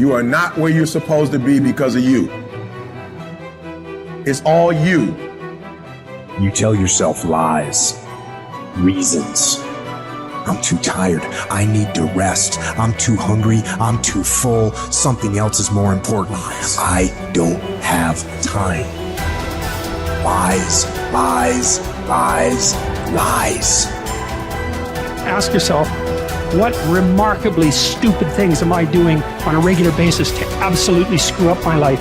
You are not where you're supposed to be because of you. It's all you. You tell yourself lies, reasons. I'm too tired. I need to rest. I'm too hungry. I'm too full. Something else is more important. I don't have time. Lies, lies, lies, lies. Ask yourself, what remarkably stupid things am I doing on a regular basis to absolutely screw up my life?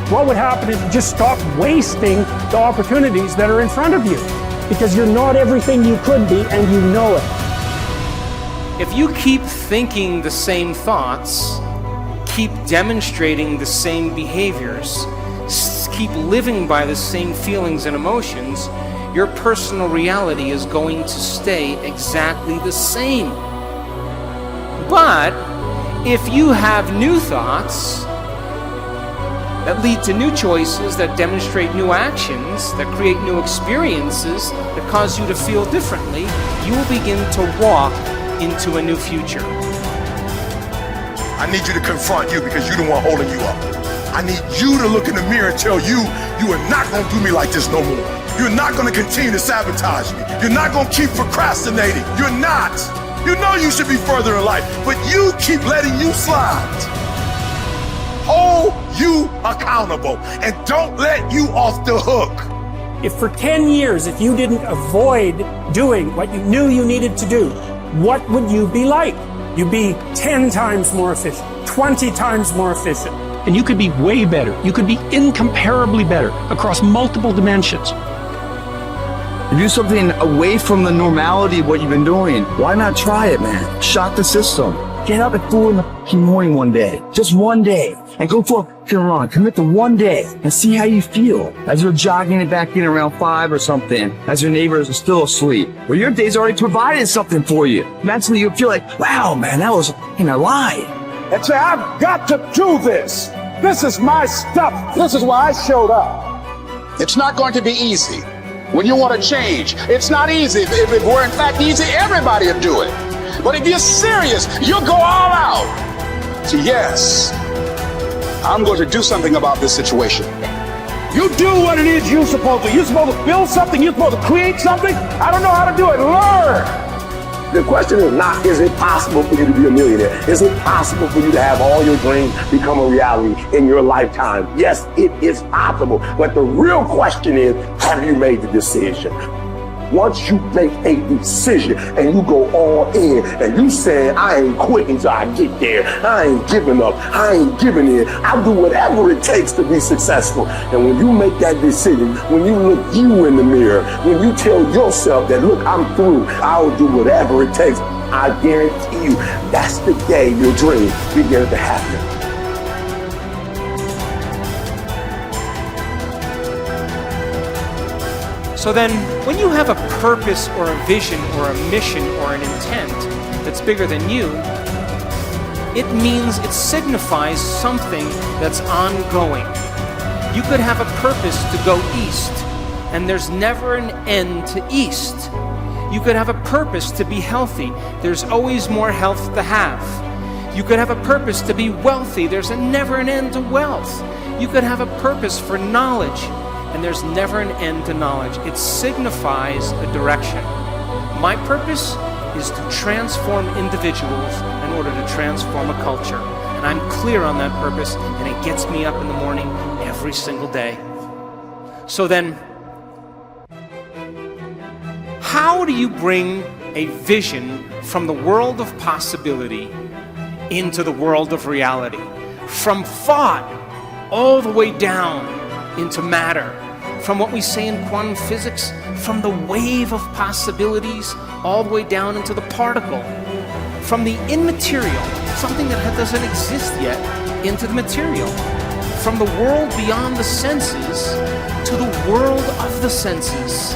What would happen if you just stopped wasting the opportunities that are in front of you? Because you're not everything you could be, and you know it. If you keep thinking the same thoughts, keep demonstrating the same behaviors, keep living by the same feelings and emotions, your personal reality is going to stay exactly the same. But if you have new thoughts that lead to new choices, that demonstrate new actions, that create new experiences, that cause you to feel differently, you will begin to walk into a new future. I need you to confront you because you're the one holding you up. I need you to look in the mirror and tell you, you are not going to do me like this no more. You're not going to continue to sabotage me. You're not going to keep procrastinating. You're not. You know you should be further in life, but you keep letting you slide. Hold you accountable and don't let you off the hook. If for 10 years, if you didn't avoid doing what you knew you needed to do, what would you be like? You'd be 10 times more efficient, 20 times more efficient. And you could be way better. You could be incomparably better across multiple dimensions. To do something away from the normality of what you've been doing, why not try it, man? Shock the system. Get up at 4 in the morning one day, just one day, and go for a run. Commit to one day and see how you feel as you're jogging it back in around 5 or something, as your neighbors are still asleep. Well, your day's already provided something for you. Mentally, you feel like, wow, man, that was a lie. And say, I've got to do this. This is my stuff. This is why I showed up. It's not going to be easy. When you want to change, it's not easy. If it were in fact easy, everybody would do it. But if you're serious, you'll go all out. So yes, I'm going to do something about this situation. You do what it is you're supposed to. You're supposed to build something. You're supposed to create something. I don't know how to do it. Learn. The question is not, is it possible for you to be a millionaire? Is it possible for you to have all your dreams become a reality in your lifetime? Yes, it is possible. But the real question is, have you made the decision? Once you make a decision and you go all in and you say, I ain't quitting till I get there. I ain't giving up. I ain't giving in. I'll do whatever it takes to be successful. And when you make that decision, when you look you in the mirror, when you tell yourself that, look, I'm through, I'll do whatever it takes, I guarantee you that's the day your dream begins to happen. So then, when you have a purpose or a vision or a mission or an intent that's bigger than you, it means it signifies something that's ongoing. You could have a purpose to go east, and there's never an end to east. You could have a purpose to be healthy. There's always more health to have. You could have a purpose to be wealthy. There's never an end to wealth. You could have a purpose for knowledge, and there's never an end to knowledge. It signifies a direction. My purpose is to transform individuals in order to transform a culture. And I'm clear on that purpose, and it gets me up in the morning every single day. So then, how do you bring a vision from the world of possibility into the world of reality? From thought all the way down into matter. From what we say in quantum physics, from the wave of possibilities all the way down into the particle. From the immaterial, something that doesn't exist yet, into the material. From the world beyond the senses to the world of the senses.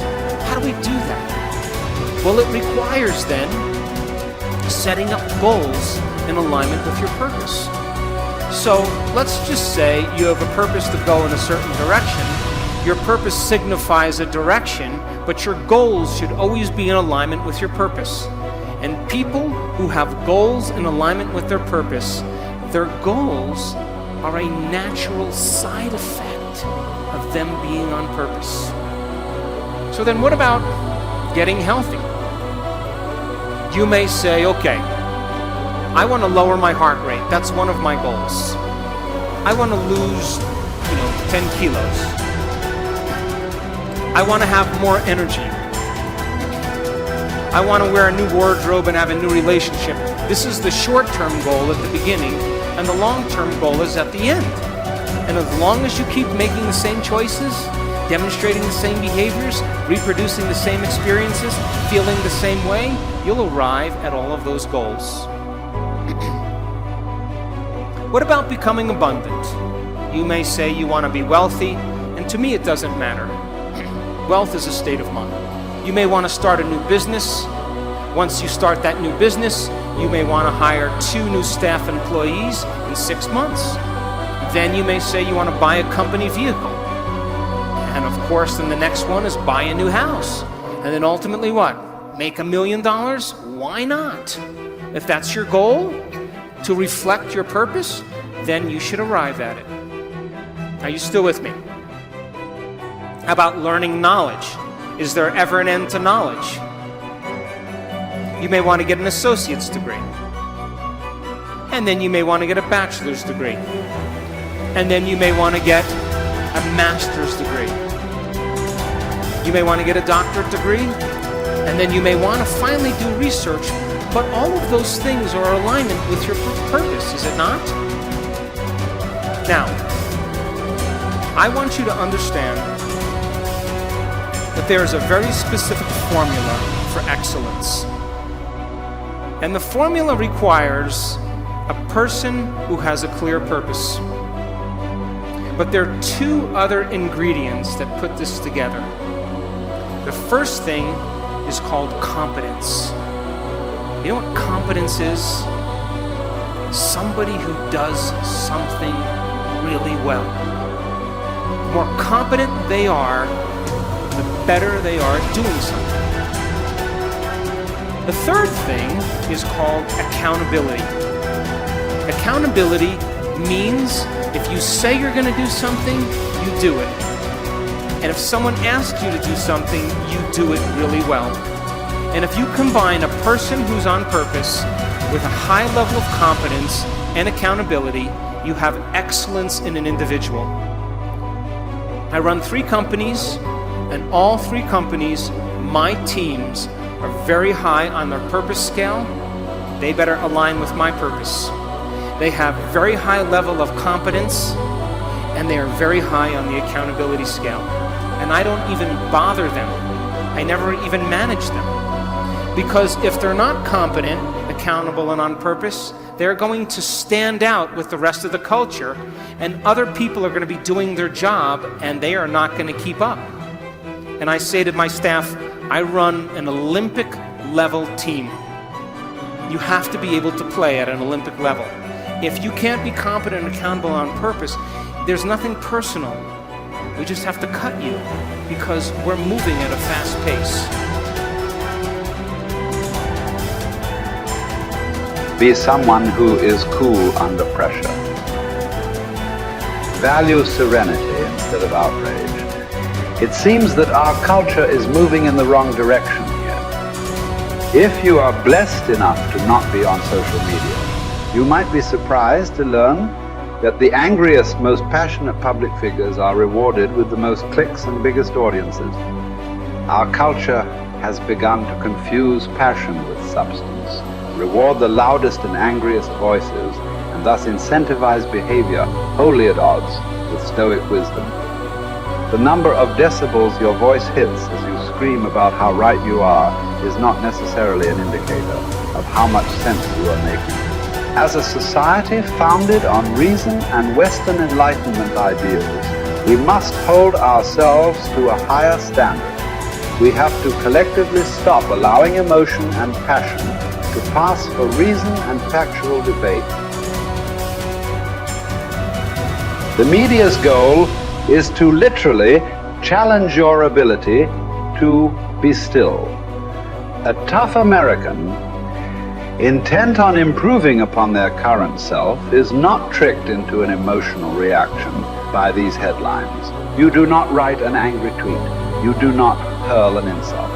How do we do that? Well, it requires then setting up goals in alignment with your purpose. So let's just say you have a purpose to go in a certain direction. Your purpose signifies a direction, but your goals should always be in alignment with your purpose. And people who have goals in alignment with their purpose, Their goals are a natural side effect of them being on purpose. So then what about getting healthy? You may say, okay, I want to lower my heart rate. That's one of my goals. I want to lose, 10 kilos. I want to have more energy. I want to wear a new wardrobe and have a new relationship. This is the short-term goal at the beginning, and the long-term goal is at the end. And as long as you keep making the same choices, demonstrating the same behaviors, reproducing the same experiences, feeling the same way, you'll arrive at all of those goals. What about becoming abundant? You may say you want to be wealthy, and to me it doesn't matter. Wealth is a state of mind. You may want to start a new business. Once you start that new business, you may want to hire 2 new staff employees in 6 months. Then you may say you want to buy a company vehicle. And of course, then the next one is buy a new house. And then ultimately what? Make $1 million? Why not? If that's your goal, to reflect your purpose, then you should arrive at it. Are you still with me? How about learning knowledge? Is there ever an end to knowledge? You may want to get an associate's degree. And then you may want to get a bachelor's degree. And then you may want to get a master's degree. You may want to get a doctorate degree. And then you may want to finally do research. But all of those things are in alignment with your purpose, is it not? Now, I want you to understand that there is a very specific formula for excellence. And the formula requires a person who has a clear purpose. But there are 2 other ingredients that put this together. The first thing is called competence. You know what competence is? Somebody who does something really well. The more competent they are, the better they are at doing something. The third thing is called accountability. Accountability means if you say you're going to do something, you do it. And if someone asks you to do something, you do it really well. And if you combine a person who's on purpose with a high level of competence and accountability, you have excellence in an individual. I run 3 companies, and all 3 companies, my teams are very high on their purpose scale. They better align with my purpose. They have very high level of competence, and they are very high on the accountability scale. And I don't even bother them. I never even manage them. Because if they're not competent, accountable, and on purpose, they're going to stand out with the rest of the culture, and other people are going to be doing their job, and they are not going to keep up. And I say to my staff, I run an Olympic level team. You have to be able to play at an Olympic level. If you can't be competent and accountable on purpose, there's nothing personal. We just have to cut you because we're moving at a fast pace. Be someone who is cool under pressure. Value serenity instead of outrage. It seems that our culture is moving in the wrong direction here. If you are blessed enough to not be on social media, you might be surprised to learn that the angriest, most passionate public figures are rewarded with the most clicks and biggest audiences. Our culture has begun to confuse passion with substance, reward the loudest and angriest voices, and thus incentivize behavior wholly at odds with stoic wisdom. The number of decibels your voice hits as you scream about how right you are is not necessarily an indicator of how much sense you are making. As a society founded on reason and Western Enlightenment ideals, we must hold ourselves to a higher standard. We have to collectively stop allowing emotion and passion to pass for reason and factual debate. The media's goal is to literally challenge your ability to be still. A tough American intent on improving upon their current self, is not tricked into an emotional reaction by these headlines. You do not write an angry tweet. You do not hurl an insult.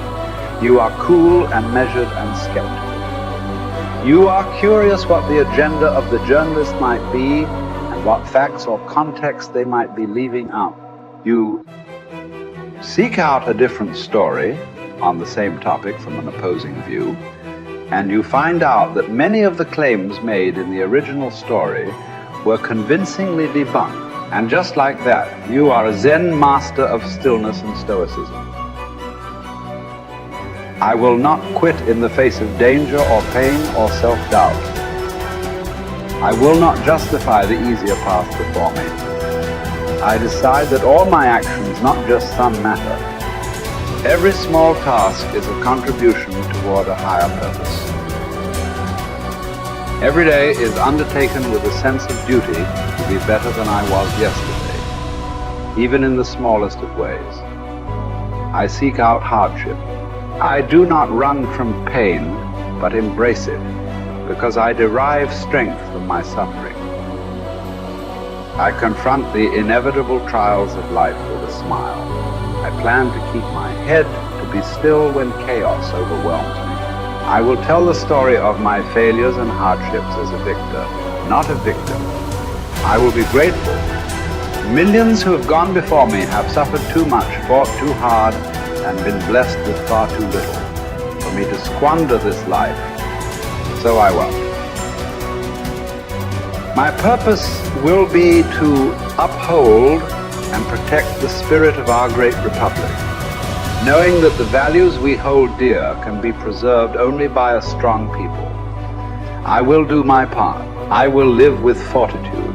You are cool and measured and skeptical. You are curious what the agenda of the journalist might be and what facts or context they might be leaving out. You seek out a different story on the same topic from an opposing view, and you find out that many of the claims made in the original story were convincingly debunked. And just like that, you are a Zen master of stillness and stoicism. I will not quit in the face of danger or pain or self-doubt. I will not justify the easier path before me. I decide that all my actions, not just some, matter. Every small task is a contribution toward a higher purpose. Every day is undertaken with a sense of duty to be better than I was yesterday, even in the smallest of ways. I seek out hardship. I do not run from pain, but embrace it, because I derive strength from my suffering. I confront the inevitable trials of life with a smile. I plan to keep my head to be still when chaos overwhelms me. I will tell the story of my failures and hardships as a victor, not a victim. I will be grateful. Millions who have gone before me have suffered too much, fought too hard, and been blessed with far too little for me to squander this life. So I won't. My purpose will be to uphold and protect the spirit of our great republic, knowing that the values we hold dear can be preserved only by a strong people. I will do my part. I will live with fortitude.